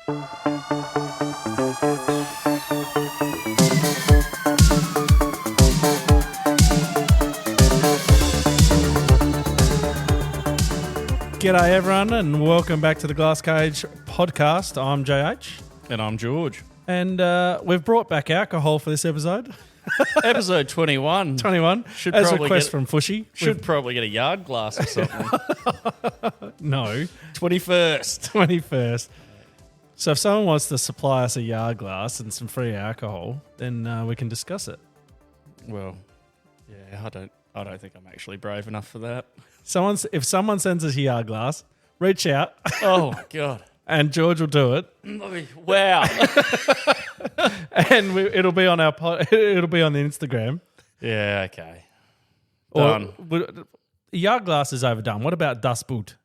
G'day everyone and welcome back to the Glass Cage podcast. I'm JH. And I'm George. And we've brought back alcohol for this episode. Episode 21. 21. Should as probably request from Fushy. Should probably get a yard glass or something. No. 21st. 21st. So if someone wants to supply us a yard glass and some free alcohol, then we can discuss it. Well, yeah, I don't think I'm actually brave enough for that. If someone sends us a yard glass, reach out. Oh, my God. And George will do it. Wow. And it'll be on it'll be on the Instagram. Yeah, okay. Or, Done. Yard glass is overdone. What about dust boot?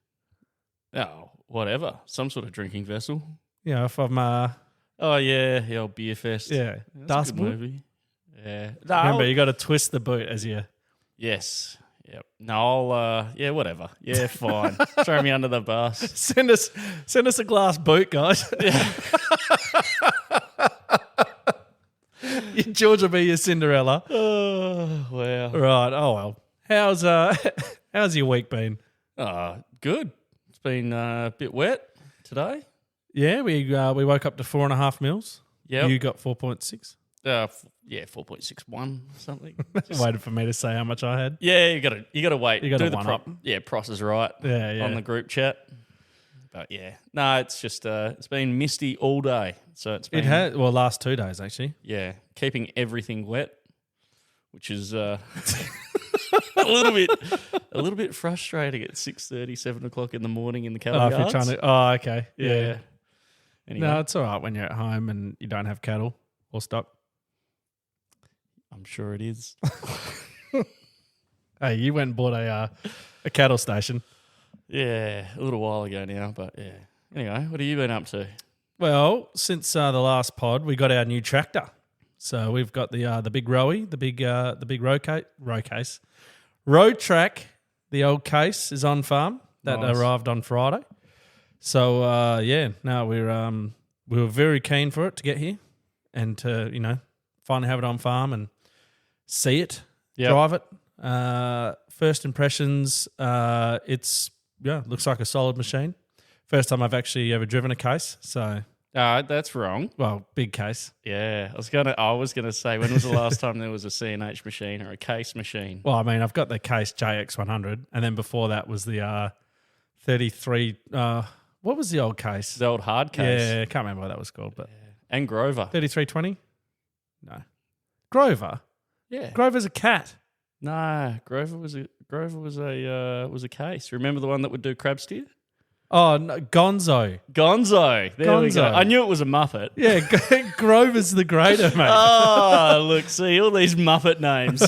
Oh, whatever. Some sort of drinking vessel. You know, if I'm Oh, yeah, the old beer fest. yeah, That's dust a good boot. movie. Yeah. Remember, you got to twist the boot as you. Yes. Yep. No, yeah, whatever. Yeah, fine. Throw me under the bus. Send us a glass boot, guys. Yeah. George will be your Cinderella. Oh, wow. Right. Oh well. How's your week been? Good. It's been a bit wet today. Yeah, we woke up to 4.5 mils. Yeah. You got 4.6. Yeah, 4.61 something. Waited for me to say how much I had. Yeah, you gotta wait. You gotta do the one up. Yeah, Pross is right. Yeah. On the group chat. But yeah, no, it's just it's been misty all day, so it's been last 2 days actually. yeah, keeping everything wet, which is a little bit frustrating at 6:30, 7 o'clock in the morning in the cattle If yards. you're trying to. Oh, okay. Yeah. Anyway, No, it's all right when you're at home and you don't have cattle or stock. I'm sure it is. Hey, you went and bought a cattle station. Yeah, a little while ago now, but yeah. Anyway, what have you been up to? Well, since the last pod, we got our new tractor. So we've got the big rowie, the big road track. The old case is on farm. That Nice. arrived on Friday. So we were very keen for it to get here and to finally have it on farm and see it, drive it. First impressions, looks like a solid machine. First time I've actually ever driven a case, so That's wrong. big case. Yeah, I was gonna say, when was the last time there was a CNH machine or a case machine? Well, I mean, I've got the case JX100, and then before that was the 33. What was the old case? The old hard case. Yeah, I can't remember what that was called, but And Grover. 3320. No, Grover. Yeah. Grover's a cat. No, Grover was a case. Remember the one that would do crab steer? Oh, no, Gonzo. Gonzo. There we go. Gonzo. I knew it was a Muppet. Yeah, Grover's the grader, mate. Oh, look, see all these Muppet names.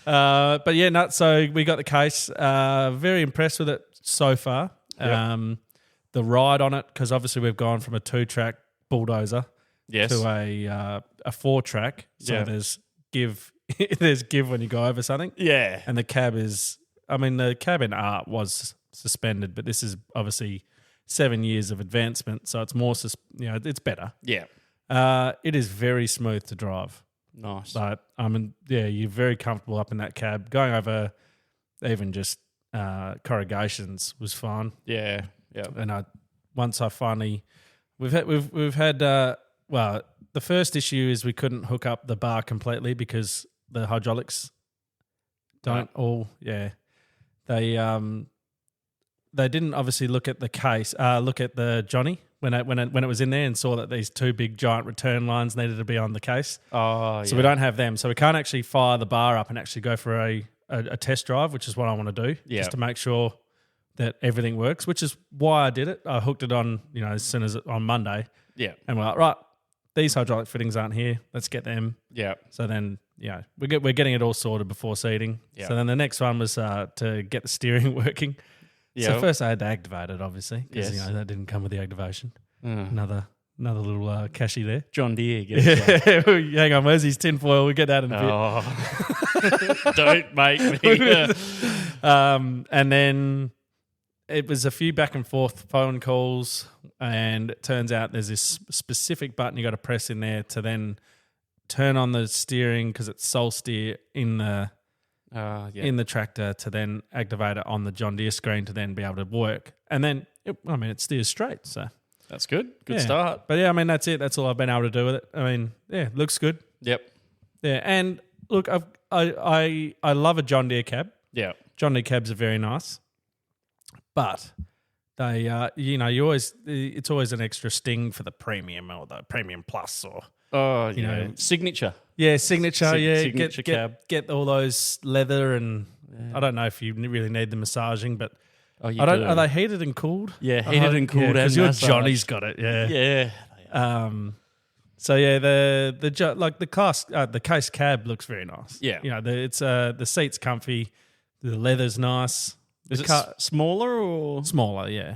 But yeah, so we got the case. Very impressed with it so far. Yep. The ride on it, because obviously we've gone from a 2-track bulldozer Yes. to a 4-track. So Yeah. there's give when you go over something. Yeah. And the cab the cab in art was suspended, but this is obviously 7 years of advancement, so it's more, it's better. Yeah. It is very smooth to drive. Nice. But you're very comfortable up in that cab. Going over even just corrugations was fun. Yeah. Yeah. And once I finally, we've had the first issue is we couldn't hook up the bar completely because the hydraulics don't they didn't obviously look at the case, look at the Johnny when it was in there and saw that these 2 big giant return lines needed to be on the case. Oh, So we don't have them. So we can't actually fire the bar up and actually go for a test drive, which is what I want to do, just to make sure that everything works, which is why I did it. I hooked it on, as soon as on Monday. Yeah. And we're like, right, these hydraulic fittings aren't here. Let's get them. Yeah. So then, we're getting it all sorted before seeding. Yeah. So then the next one was to get the steering working. Yeah. So first I had to activate it, obviously, because Yes. that didn't come with the activation. Another little cashy there. John Deere. Gets Hang on, where's his tinfoil? We'll get that in a bit. Oh. Don't make me. And then it was a few back and forth phone calls, and it turns out there's this specific button you got to press in there to then turn on the steering because it's sole steer in the tractor to then activate it on the John Deere screen to then be able to work. And then, it steers straight. So that's good. Good start. But yeah, that's it. That's all I've been able to do with it. Looks good. Yep. Yeah, and look, I love a John Deere cab. Yeah. John Deere cabs are very nice. But they, it's always an extra sting for the premium or the premium plus or signature. Yeah, signature. Signature cab. Get all those leather and I don't know if you really need the massaging, but are they heated and cooled? Yeah, heated and cooled. Because your Johnny's got it. Yeah, yeah. So yeah, the case cab looks very nice. Yeah, the seat's comfy, the leather's nice. Is it smaller or smaller? Yeah.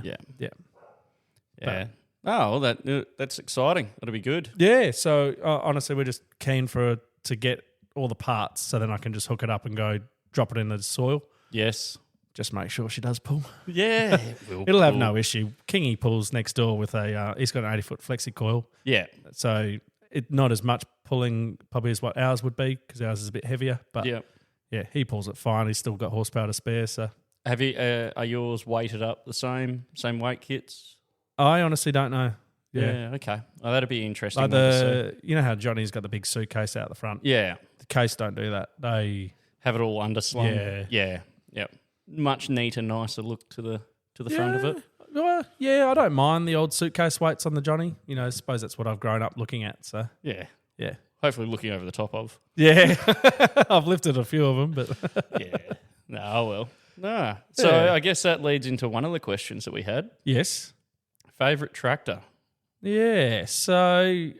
But, oh, well, that's exciting. That'll be good. Yeah. So honestly, we're just keen to get all the parts, so then I can just hook it up and go drop it in the soil. Yes. Just make sure she does pull. Yeah. It'll have no issue. Kingy pulls next door with he's got an 80-foot flexi coil. Yeah. So it not as much pulling probably as what ours would be because ours is a bit heavier. But yeah, he pulls it fine. He's still got horsepower to spare. So have you? Are yours weighted up the same weight kits? I honestly don't know. Yeah. Okay. Oh, that'd be interesting. Like you know how Johnny's got the big suitcase out the front. Yeah. The case don't do that. They have it all underslung. Yeah. Yep. Much neater, nicer look to the front of it. Well, yeah, I don't mind the old suitcase weights on the Johnny. I suppose that's what I've grown up looking at. So yeah. Hopefully looking over the top of. Yeah, I've lifted a few of them, but yeah. No, well, no. So I guess that leads into one of the questions that we had. Yes. Favorite tractor. Yeah. So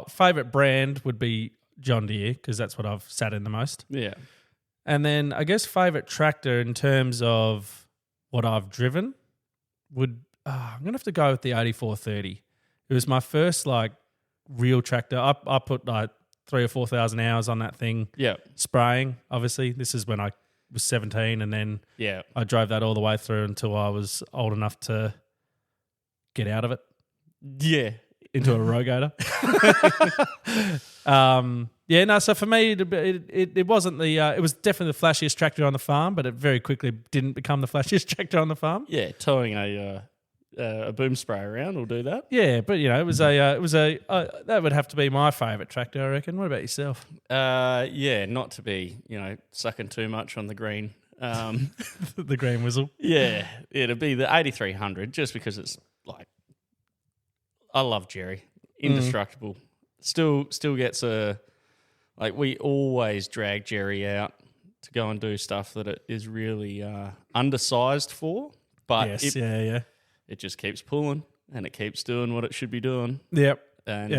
favorite brand would be John Deere because that's what I've sat in the most. Yeah. And then I guess favourite tractor in terms of what I've driven would I'm going to have to go with the 8430. It was my first real tractor. I put 3,000 or 4,000 hours on that thing. Yeah. Spraying, obviously. This is when I was 17 and then I drove that all the way through until I was old enough to get out of it. Yeah. Into a rogator. So for me, it wasn't it was definitely the flashiest tractor on the farm, but it very quickly didn't become the flashiest tractor on the farm. Yeah, towing a boom spray around will do that. Yeah, but it was that would have to be my favourite tractor, I reckon. What about yourself? Not to be, sucking too much on the green. The green whistle. Yeah, it'd be the 8300 just because it's I love Jerry. Indestructible. Still gets we always drag Jerry out to go and do stuff that it is really undersized for. But it just keeps pulling and it keeps doing what it should be doing. Yep. And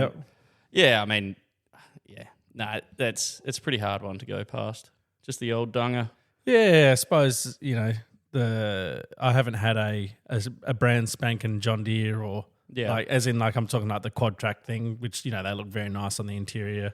it's a pretty hard one to go past. Just the old dunger. Yeah, I suppose, I haven't had a brand spanking John Deere or I'm talking like the quad track thing, which, they look very nice on the interior.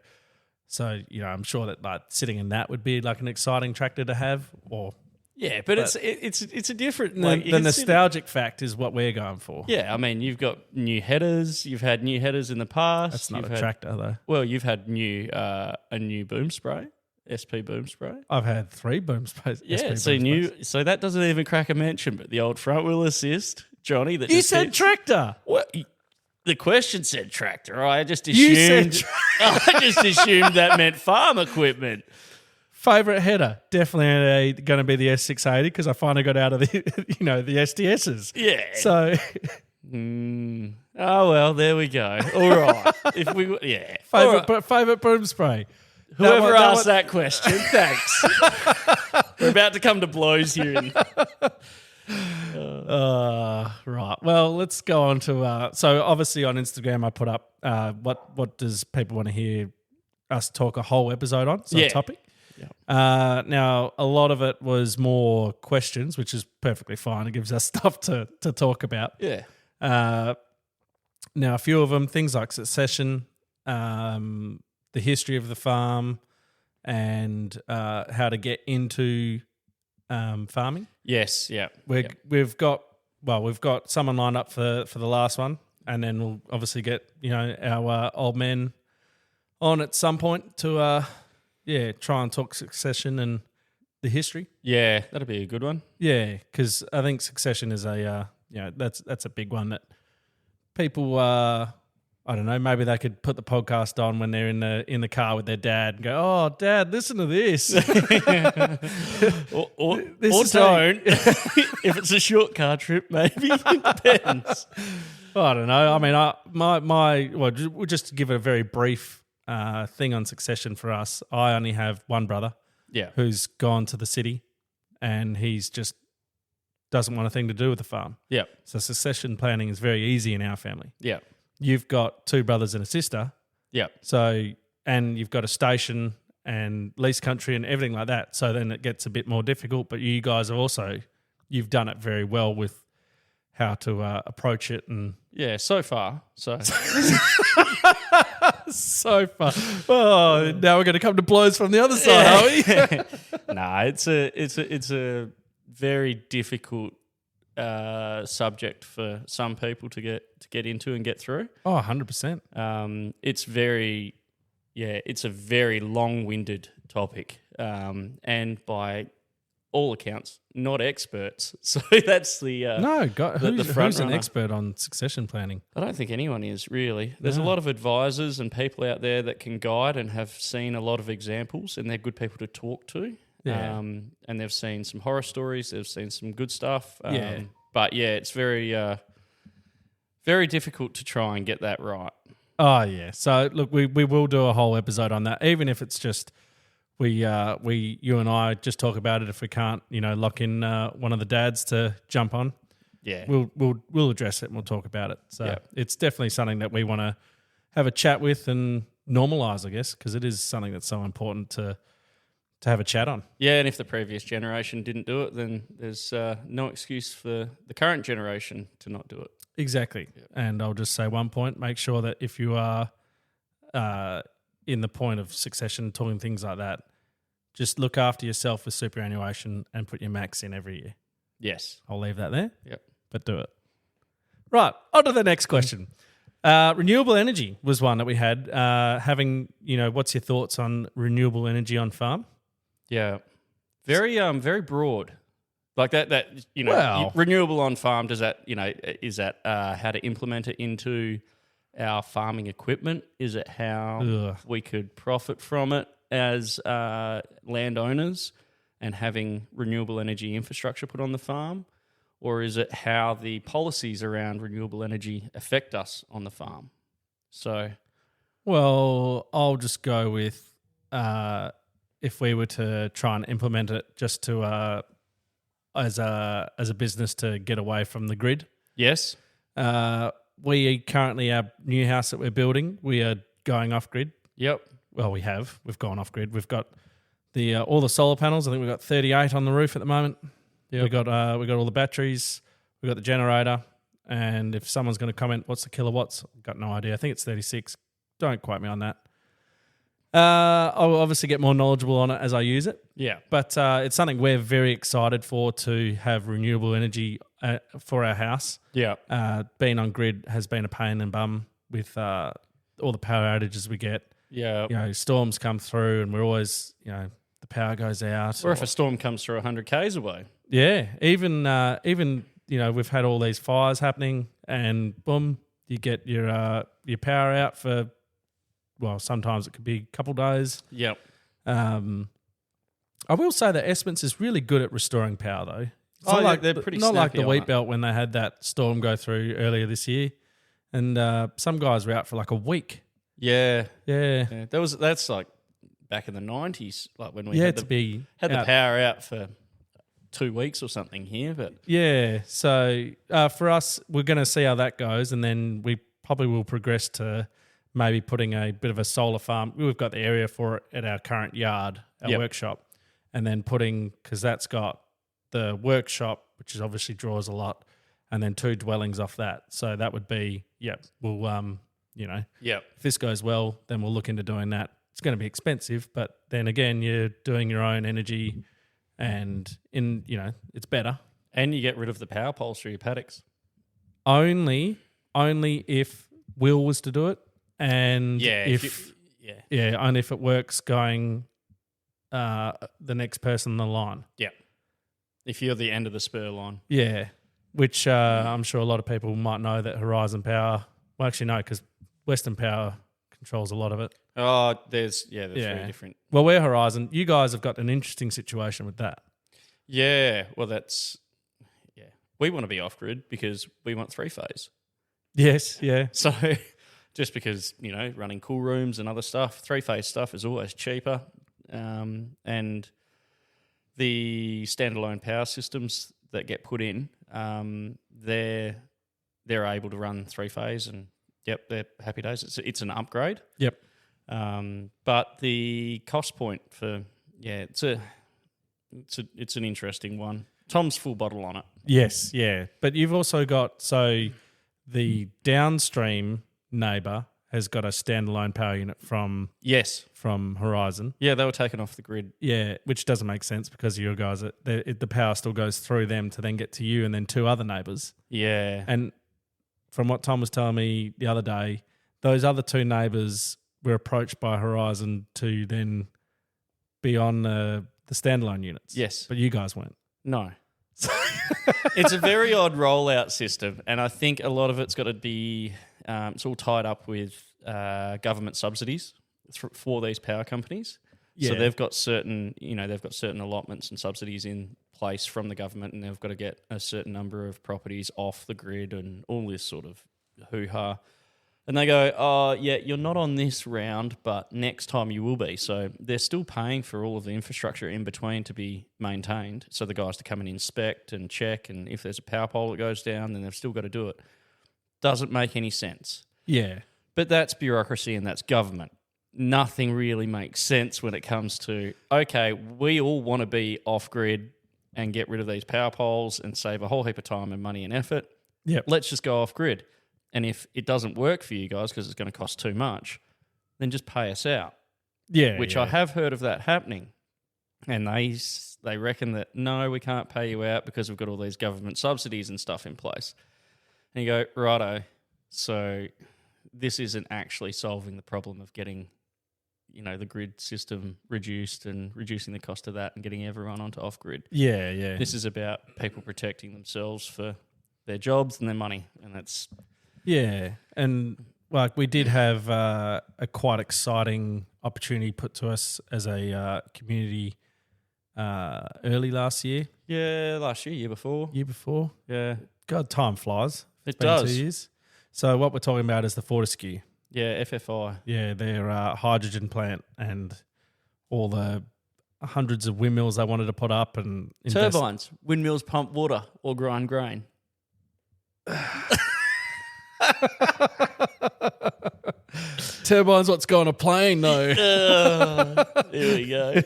So, I'm sure that sitting in that would be an exciting tractor to have or... Yeah, but it's a different... the nostalgic fact is what we're going for. Yeah, you've got new headers. You've had new headers in the past. That's not a tractor, though. Well, you've had a new boom spray, SP boom spray. I've had 3 boom sprays. Yeah, so that doesn't even crack a mention, but the old front wheel assist, Johnny... You said tractor! What? The question said tractor. I just assumed... I just assumed that meant farm equipment. Favourite header, definitely going to be the S680 because I finally got out of the the STSs. Yeah. So, oh well, there we go. All right. Favourite boom spray. Whoever asked that question, thanks. We're about to come to blows here. Right. Well, let's go on to. So obviously on Instagram, I put up what does people want to hear us talk a whole episode on? So topic. Yeah. Now, a lot of it was more questions, which is perfectly fine. It gives us stuff to talk about. Yeah. Now, a few of them, things like succession, the history of the farm, and how to get into farming. Yes, yeah. We've got someone lined up for the last one, and then we'll obviously get our old men on at some point to try and talk succession and the history. Yeah, that'd be a good one. Yeah, because I think succession is that's a big one that people I don't know, maybe they could put the podcast on when they're in the car with their dad and go, "Oh, Dad, listen to this." or don't. If it's a short car trip, maybe. It depends. I don't know. I mean, just to give it a very brief thing on succession for us, I only have one brother who's gone to the city and he's just doesn't want a thing to do with the farm. Yeah. So succession planning is very easy in our family. Yeah. You've got two brothers and a sister. Yeah. So, and you've got a station and lease country and everything like that. So then it gets a bit more difficult, but you guys have you've done it very well with how to approach it. And yeah, so far. So far. Oh, now we're going to come to blows from the other side, are we? Nah, it's a very difficult subject for some people to get into and get through. Oh, 100%. It's a very long-winded topic, and by all accounts, not experts. So that's the who's an expert on succession planning? I don't think anyone is really. There's a lot of advisors and people out there that can guide and have seen a lot of examples, and they're good people to talk to. Yeah. And they've seen some horror stories. They've seen some good stuff. Yeah. But yeah, it's very, very difficult to try and get that right. Oh yeah. So look, we will do a whole episode on that, even if it's just you and I just talk about it. If we can't, lock in one of the dads to jump on, yeah, we'll address it and we'll talk about it. So it's definitely something that we want to have a chat with and normalize, I guess, because it is something that's so important to have a chat on. Yeah, and if the previous generation didn't do it, then there's no excuse for the current generation to not do it. Exactly. Yep. And I'll just say one point, make sure that if you are in the point of succession, talking things like that, just look after yourself with superannuation and put your max in every year. Yes. I'll leave that there. Yep. But do it. Right, on to the next question. Renewable energy was one that we had. What's your thoughts on renewable energy on farm? Yeah, very broad, like that. Well, renewable on farm. Does that is that how to implement it into our farming equipment? Is it how we could profit from it as landowners and having renewable energy infrastructure put on the farm, or is it how the policies around renewable energy affect us on the farm? So, well, I'll just go with. If we were to try and implement it just to as a business to get away from the grid. Yes. We currently, our new house that we're building, we are going off grid. Yep. Well, we've gone off grid. We've got the all the solar panels. I think we've got 38 on the roof at the moment. Yep. We got all the batteries. We got the generator. And if someone's going to comment, what's the kilowatts? I've got no idea. I think it's 36. Don't quote me on that. I'll obviously get more knowledgeable on it as I use it. Yeah. But it's something we're very excited for, to have renewable energy for our house. Yeah. Being on grid has been a pain in the bum with all the power outages we get. Yeah. Storms come through and we're always, the power goes out. Or if a storm comes through 100 k's away. Yeah. Even we've had all these fires happening and boom, you get your power out for, well, sometimes it could be a couple of days. Yep. I will say that Esperance is really good at restoring power, though. It's they're pretty not like snappy the wheat belt when they had that storm go through earlier this year, and some guys were out for like a week. Yeah. Yeah. That's like back in the 90s, like when we had the power out for 2 weeks or something here. But yeah, so for us, we're going to see how that goes, and then we probably will progress to maybe putting a bit of a solar farm. We've got the area for it at our current yard, our workshop, and then because that's got the workshop, which is obviously draws a lot, and then 2 dwellings off that. So that would be, if this goes well, then we'll look into doing that. It's going to be expensive, but then again, you're doing your own energy and it's better. And you get rid of the power poles through your paddocks. Only if Will was to do it, and only if it works going the next person in the line. Yeah. If you're the end of the spur line. Yeah. Which I'm sure a lot of people might know that Horizon Power, well, actually no, because Western Power controls a lot of it. Oh, there's three different. Well, we're Horizon. You guys have got an interesting situation with that. Yeah. Well, we want to be off grid because we want 3-phase. Yes. Yeah. So just because, running cool rooms and other stuff, 3-phase stuff is always cheaper. And the standalone power systems that get put in, they're able to run 3-phase, and they're happy days. It's an upgrade. Yep. But the cost point for it's an interesting one. Tom's full bottle on it. Yes, yeah. But you've also got, the downstream neighbour has got a standalone power unit from Horizon. Yeah, they were taken off the grid. Yeah, which doesn't make sense because your guys, the power still goes through them to then get to you and then 2 other neighbours. Yeah. And from what Tom was telling me the other day, those other 2 neighbours were approached by Horizon to then be on the standalone units. Yes. But you guys weren't. No. It's a very odd rollout system, and I think a lot of it's got to be it's all tied up with government subsidies for these power companies. Yeah. So they've got certain allotments and subsidies in place from the government, and they've got to get a certain number of properties off the grid and all this sort of hoo-ha. And they go, oh, yeah, you're not on this round, but next time you will be. So they're still paying for all of the infrastructure in between to be maintained. So the guys to come and inspect and check, and if there's a power pole that goes down, then they've still got to do it. Doesn't make any sense. Yeah. But that's bureaucracy and that's government. Nothing really makes sense when it comes to, okay, we all want to be off-grid and get rid of these power poles and save a whole heap of time and money and effort. Yep. Let's just go off-grid. And if it doesn't work for you guys because it's going to cost too much, then just pay us out. Yeah. Which I have heard of that happening. And they reckon that, no, we can't pay you out because we've got all these government subsidies and stuff in place. And you go, righto, so this isn't actually solving the problem of getting, the grid system reduced and reducing the cost of that and getting everyone onto off-grid. Yeah, yeah. This is about people protecting themselves for their jobs and their money, and that's... Yeah, and we did have a quite exciting opportunity put to us as a community early last year. Yeah, last year, year before. Yeah. God, time flies. It does. 2 years. So what we're talking about is the Fortescue. Yeah, FFI. Yeah, their hydrogen plant and all the hundreds of windmills they wanted to put up and turbines, windmills pump water or grind grain. Turbines, what's going to plane though? There we go.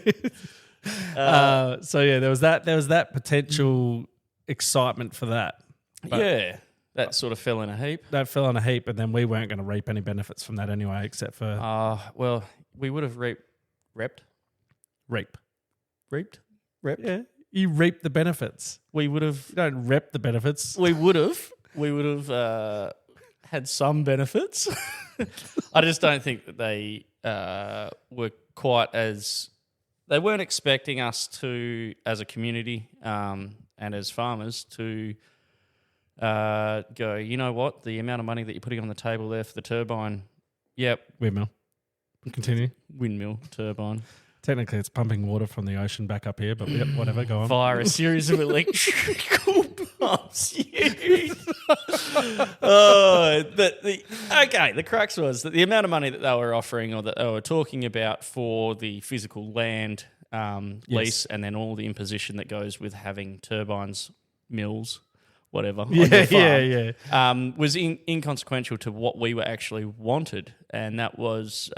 So yeah, there was that potential excitement for that. But yeah, that sort of fell in a heap. That fell in a heap, and then we weren't going to reap any benefits from that anyway, except for well, we would have reaped. Yeah, you reap the benefits. We would have. You don't rep the benefits. We would have had some benefits. I just don't think that they were quite as... They weren't expecting us to, as a community and as farmers, to go, you know what, the amount of money that you're putting on the table there for the turbine, yep. Windmill. Continue. Windmill, turbine. Technically, it's pumping water from the ocean back up here, but yep, whatever, go on. Via a series of electrical pumps. The crux was that the amount of money that they were offering or that they were talking about for the physical land lease and then all the imposition that goes with having turbines, mills, whatever, on your farm, was inconsequential to what we were actually wanted, and that was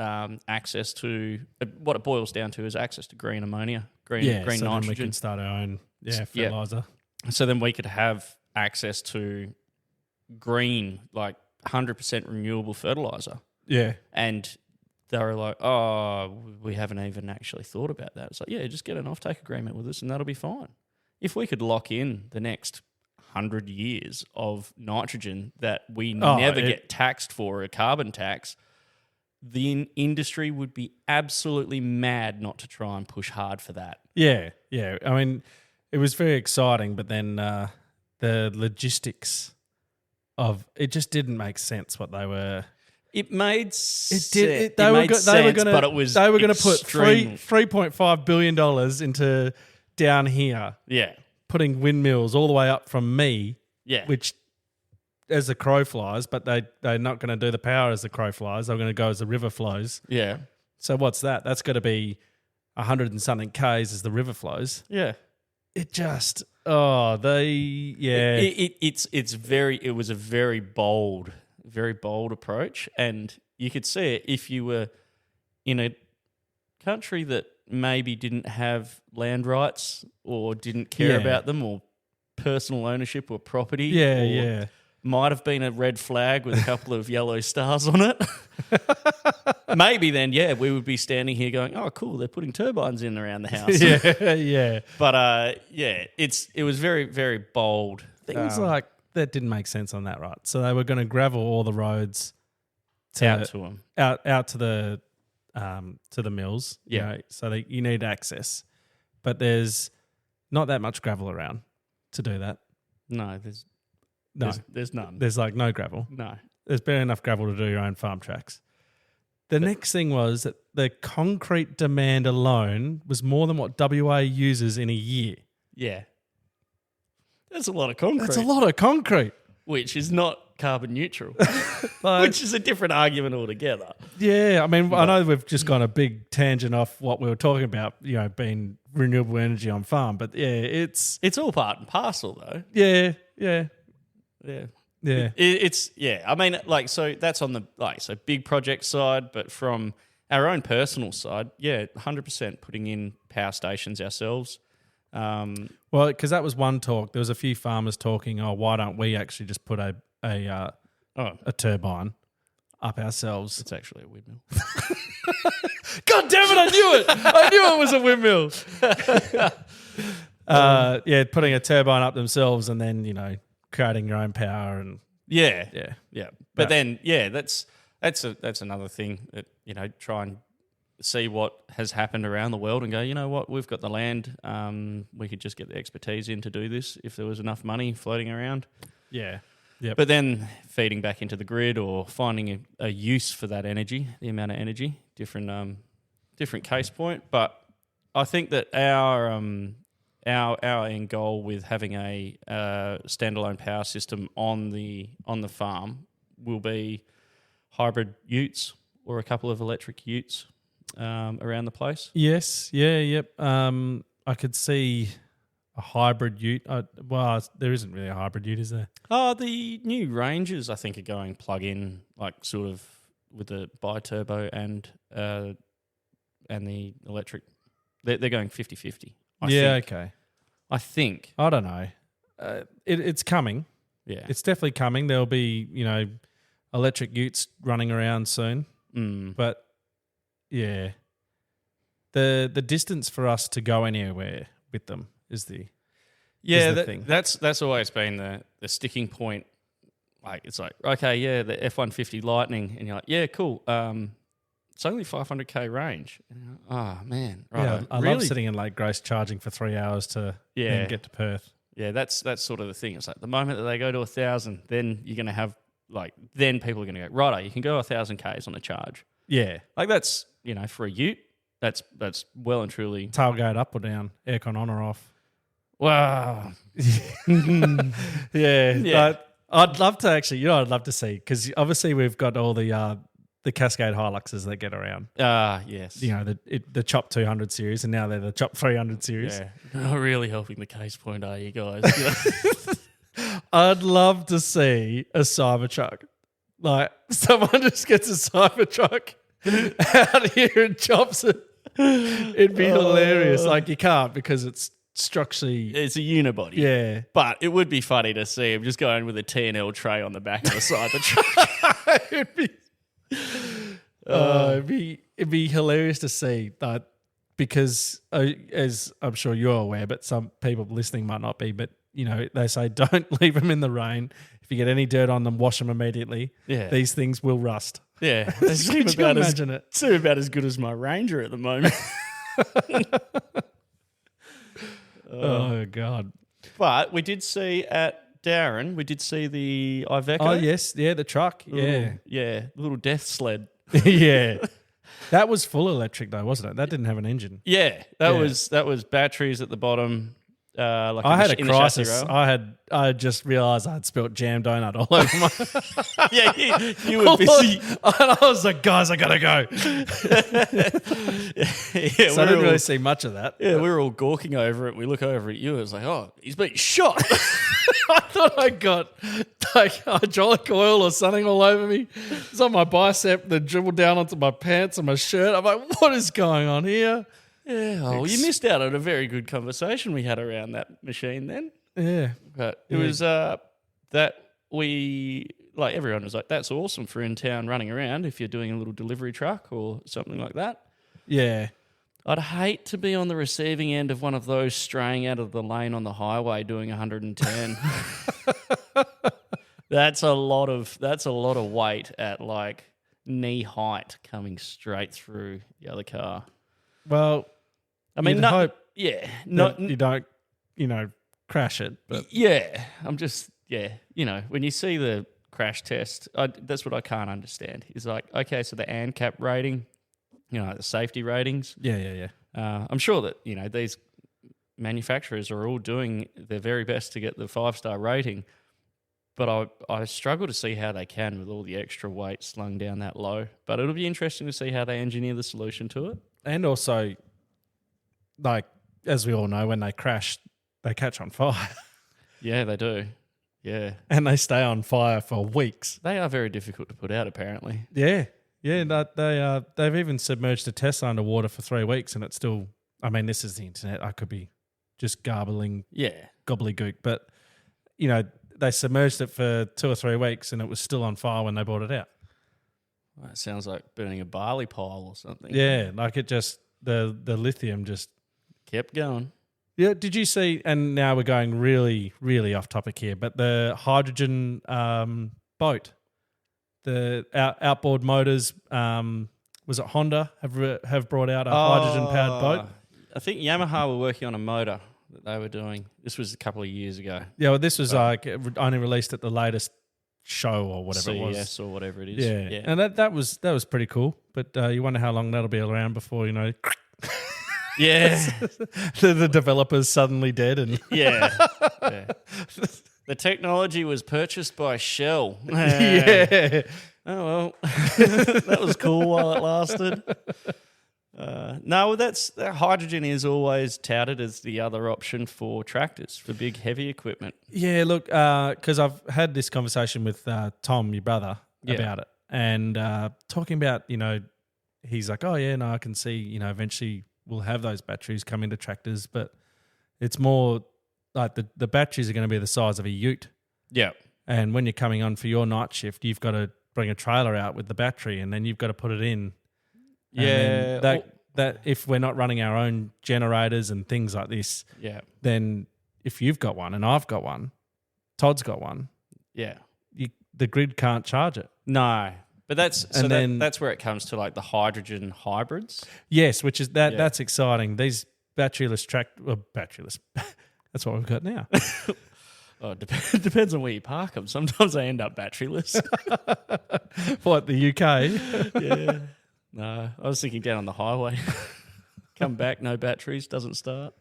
access to what it boils down to is access to green ammonia, green so nitrogen. Then we can start our own fertilizer. So then we could have access to green, like 100% renewable fertilizer. Yeah, and they were like, oh, we haven't even actually thought about that. It's like, yeah, just get an offtake agreement with us and that'll be fine. If we could lock in the next 100 years of nitrogen that we never get taxed for, a carbon tax, the industry would be absolutely mad not to try and push hard for that. Yeah. I mean, it was very exciting, but then the logistics of it just didn't make sense what they were. It made sense. They were going to put $3.5 billion into down here. Yeah. Putting windmills all the way up from me. Yeah. Which, as the crow flies, but they're not going to do the power as the crow flies. They're going to go as the river flows. Yeah. So what's that? That's going to be 100 and something Ks as the river flows. Yeah. It just, It was a very bold approach, and you could see it if you were in a country that maybe didn't have land rights or didn't care about them or personal ownership or property. Might have been a red flag with a couple of yellow stars on it. Maybe then, we would be standing here going, oh, cool, they're putting turbines in around the house. Yeah. But, it was very, very bold. Things like that didn't make sense on that, right? So they were going to gravel all the roads out to them. Out to the mills. Yeah. You know, so you need access. But there's not that much gravel around to do that. No, there's none. There's like no gravel. No. There's barely enough gravel to do your own farm tracks. The next thing was that the concrete demand alone was more than what WA uses in a year. Yeah. That's a lot of concrete. Which is not carbon neutral. Which is a different argument altogether. Yeah, I mean, I know we've just gone a big tangent off what we were talking about, you know, being renewable energy on farm, but yeah, it's all part and parcel though. Yeah. I mean, like, so that's on the big project side, but from our own personal side, 100% putting in power stations ourselves. Well, because that was one talk. There was a few farmers talking, why don't we actually just put a turbine up ourselves? It's actually a windmill. God damn it, I knew it. I knew it was a windmill. Putting a turbine up themselves and then, you know, creating your own power and Yeah. But then, that's another thing that, you know, try and see what has happened around the world and go, you know what, we've got the land. We could just get the expertise in to do this if there was enough money floating around. Yeah. Yep. But then feeding back into the grid or finding a use for that energy, the amount of energy, different case point. But I think that our end goal with having a standalone power system on the farm will be hybrid Utes or a couple of electric Utes around the place. Yes. Yeah. Yep. I could see a hybrid Ute. There isn't really a hybrid Ute, is there? Oh, the new Rangers, I think, are going plug-in, like sort of with the bi-turbo and the electric. They're going 50-50. Okay. I think. I don't know. It's coming. Yeah. It's definitely coming. There'll be, you know, electric Utes running around soon. But, yeah, the distance for us to go anywhere with them is the thing. That's always been the sticking point. Like, it's like, okay, the F-150 Lightning, and you're like, yeah, cool. It's only 500k range. Oh man, right. Yeah, I love sitting in Lake Grace charging for 3 hours to then get to Perth. Yeah, that's sort of the thing. It's like the moment that they go to 1,000, then you're going to have then people are going to go, righto, you can go 1,000 k's on a charge. Yeah, like that's, you know, for a Ute, that's well and truly tailgate up or down, aircon on or off. Wow. Yeah. But I'd love to actually, you know, I'd love to see, because obviously we've got all the Cascade Hiluxes that get around. Yes. You know, the Chop 200 series, and now they're the Chop 300 series. Yeah. You're not really helping the case point, are you guys? I'd love to see a Cybertruck. Like, someone just gets a Cybertruck out here and chops it. It'd be hilarious. Like, you can't, because it's structurally... It's a unibody. Yeah. But it would be funny to see him just going with a T&L tray on the back of the Cybertruck. It'd be... It'd be hilarious to see that because, as I'm sure you're aware, but some people listening might not be, but, they say don't leave them in the rain. If you get any dirt on them, wash them immediately. Yeah. These things will rust. Yeah. Could you imagine it? Seem about as good as my Ranger at the moment. Oh, God. But we did see at Darren, the Iveco. Oh, yes. Yeah, the truck. The little death sled. Yeah. That was full electric though, wasn't it? That didn't have an engine. Yeah, that was batteries at the bottom. I had a crisis. I just realised I had spilt jam donut all over my. Yeah, you were busy. And I was like, guys, I gotta go. So I didn't really see much of that. Yeah, we were all gawking over it. We look over at you. It was like, oh, he's been shot. I thought I got like hydraulic oil or something all over me. It's on my bicep, then dribbled down onto my pants and my shirt. I'm like, what is going on here? Yeah, you missed out on a very good conversation we had around that machine then. Yeah. But it was that we, like everyone was like, that's awesome for in town running around if you're doing a little delivery truck or something like that. Yeah. I'd hate to be on the receiving end of one of those straying out of the lane on the highway doing 110. That's a lot of weight at like knee height coming straight through the other car. Well, I mean, hope you don't, crash it. But yeah, I'm just when you see the crash test, that's what I can't understand. Is like, okay, so the ANCAP rating, the safety ratings. Yeah. I'm sure that these manufacturers are all doing their very best to get the 5-star rating, but I struggle to see how they can with all the extra weight slung down that low. But it'll be interesting to see how they engineer the solution to it. And also, like, as we all know, when they crash, they catch on fire. Yeah, they do. Yeah. And they stay on fire for weeks. They are very difficult to put out, apparently. Yeah. Yeah, they've even submerged a Tesla underwater for 3 weeks and it's still, I mean, this is the internet. I could be just gobbledygook. But, they submerged it for 2 or 3 weeks and it was still on fire when they brought it out. Well, it sounds like burning a barley pile or something. Yeah, like it just, the lithium just kept going. Yeah, did you see, and now we're going really, really off topic here, but the hydrogen boat, the outboard motors, was it Honda, have brought out a hydrogen-powered boat? I think Yamaha were working on a motor that they were doing. This was a couple of years ago. Yeah, well, this was only released at the latest show or whatever it was. CES or whatever it is. Yeah. And that was pretty cool, but you wonder how long that'll be around before, Yeah. the developer's suddenly dead. And yeah. The technology was purchased by Shell. Yeah. Oh, well. That was cool while it lasted. Hydrogen is always touted as the other option for tractors, for big, heavy equipment. Yeah, look, because I've had this conversation with Tom, your brother, about it. And talking about, he's like, oh, yeah, no, I can see, eventually we'll have those batteries come into tractors, but it's more like the batteries are going to be the size of a ute. Yeah. And when you're coming on for your night shift, you've got to bring a trailer out with the battery and then you've got to put it in. Yeah. That if we're not running our own generators and things like this, then if you've got one and I've got one, Todd's got one, the grid can't charge it. No. But that's where it comes to like the hydrogen hybrids. Yes, which is that's exciting. These batteryless batteryless. That's what we've got now. Oh, it depends on where you park them. Sometimes they end up batteryless. What, the UK? Yeah. No, I was thinking down on the highway. Come back, no batteries, doesn't start.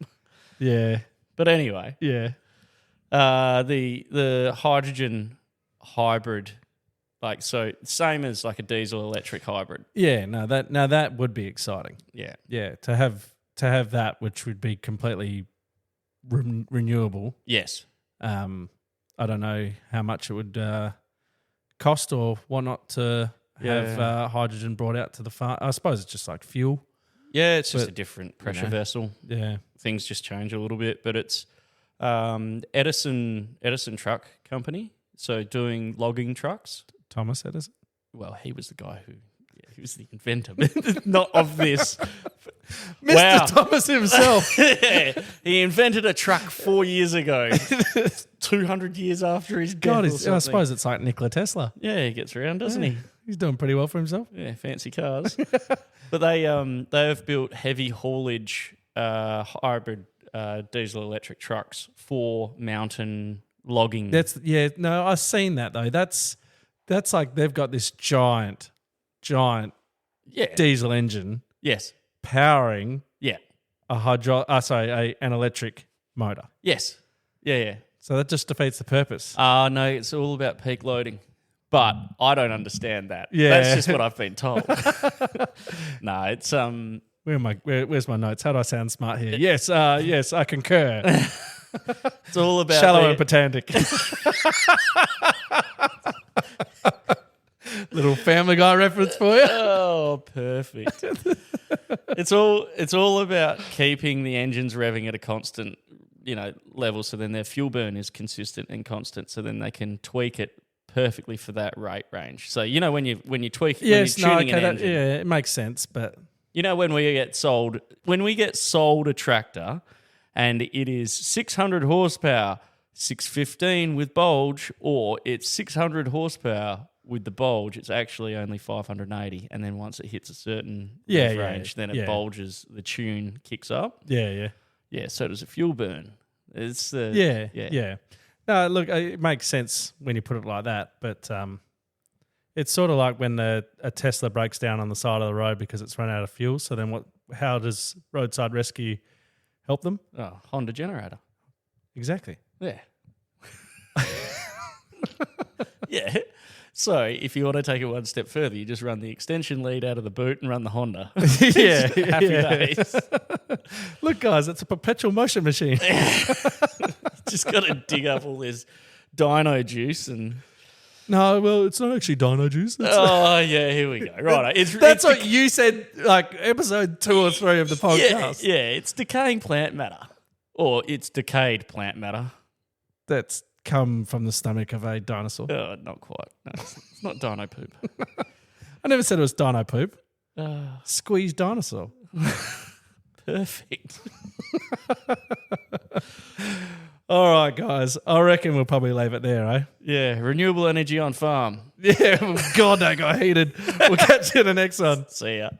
Yeah. But anyway. Yeah. The hydrogen hybrid, like, so same as like a diesel electric hybrid. Yeah, that would be exciting. Yeah. Yeah, to have that, which would be completely renewable. Yes. I don't know how much it would cost or whatnot to have hydrogen brought out to the farm. I suppose it's just like fuel. Yeah, it's just a different pressure vessel. Yeah. Things just change a little bit, but it's Edison Truck Company, so doing logging trucks. Thomas Edison? Well, he was the guy who Yeah, he was the inventor, but not of this. Mr. Wow. Thomas himself. Yeah, he invented a truck 4 years ago, 200 years after his death. God, or something. I suppose it's like Nikola Tesla. Yeah, he gets around, doesn't he? He's doing pretty well for himself. Yeah, fancy cars. But they have built heavy haulage hybrid diesel electric trucks for mountain logging. I've seen that though. That's like they've got this giant diesel engine Yes. powering Yeah. an electric motor. Yes. Yeah. So that just defeats the purpose. No, it's all about peak loading. But I don't understand that. Yeah. That's just what I've been told. No, it's Where's my notes? How do I sound smart here? Yes, I concur. it's all about Shallow and pedantic. Little Family Guy reference for you. Oh, perfect. It's all about keeping the engines revving at a constant, level. So then their fuel burn is consistent and constant. So then they can tweak it perfectly for that rate range. So when you tweak, yes, when you're tuning an engine, it makes sense. But when we get sold a tractor, and it is 600 horsepower, 615 with bulge, or it's 600 horsepower with the bulge, it's actually only 580, and then once it hits a certain range, then it bulges, the tune kicks up. Yeah. So does a fuel burn. It's Yeah. No, look, it makes sense when you put it like that, but it's sort of like when a Tesla breaks down on the side of the road because it's run out of fuel. So then how does roadside rescue help them? Oh, Honda generator. Exactly. Yeah. Yeah. So if you want to take it one step further, you just run the extension lead out of the boot and run the Honda. Yeah. Happy days. Look, guys, it's a perpetual motion machine. Just got to dig up all this dino juice and... No, well, it's not actually dino juice. Here we go. Right. That's what you said, like episode 2 or 3 of the podcast. Yeah, it's decaying plant matter. Or it's decayed plant matter. That's come from the stomach of a dinosaur. Not quite. No, it's not dino poop. I never said it was dino poop. Squeezed dinosaur. Perfect. All right, guys. I reckon we'll probably leave it there, eh? Yeah, renewable energy on farm. Yeah, God, that got heated. We'll catch you in the next one. See ya.